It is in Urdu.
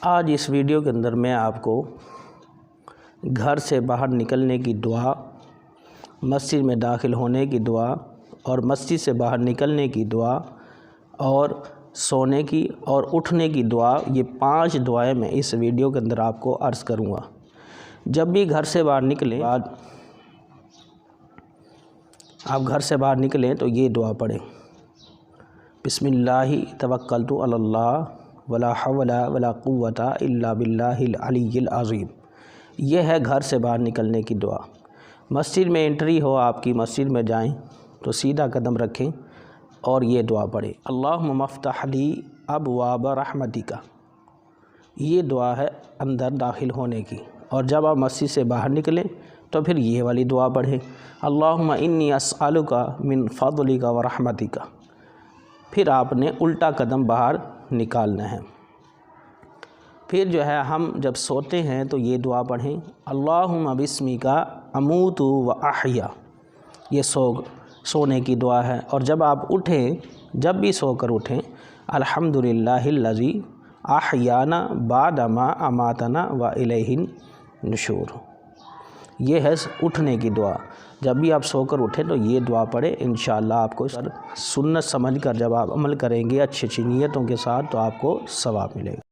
آج اس ویڈیو کے اندر میں آپ کو گھر سے باہر نکلنے کی دعا، مسجد میں داخل ہونے کی دعا اور مسجد سے باہر نکلنے کی دعا اور سونے کی اور اٹھنے کی دعا، یہ 5 دعائیں میں اس ویڈیو کے اندر آپ کو عرض کروں گا۔ جب بھی گھر سے باہر نکلیں، آپ گھر سے باہر نکلیں تو یہ دعا پڑھیں: بسم اللہ توکلت علی اللہ ولا حول ولا قوت الا باللہ العلی العظیم۔ یہ ہے گھر سے باہر نکلنے کی دعا۔ مسجد میں انٹری ہو آپ کی، مسجد میں جائیں تو سیدھا قدم رکھیں اور یہ دعا پڑھیں: اللہم افتح لی ابواب رحمتک۔ یہ دعا ہے اندر داخل ہونے کی۔ اور جب آپ مسجد سے باہر نکلیں تو پھر یہ والی دعا پڑھیں: اللہم انی اسألک من فضلک ورحمتک۔ پھر آپ نے الٹا قدم باہر نکالنا ہے۔ پھر جو ہے ہم جب سوتے ہیں تو یہ دعا پڑھیں: اللہم بسمک اموت و احیا۔ یہ سونے کی دعا ہے۔ اور جب آپ اٹھیں، جب بھی سو کر اٹھیں، الحمدللہ الذی احیانا بعد ما اماتنا و الیہ النشور۔ یہ ہے اٹھنے کی دعا۔ جب بھی آپ سو کر اٹھیں تو یہ دعا پڑھیں۔ انشاءاللہ آپ کو سنت سمجھ کر جب آپ عمل کریں گے اچھی نیتوں کے ساتھ تو آپ کو ثواب ملے گا۔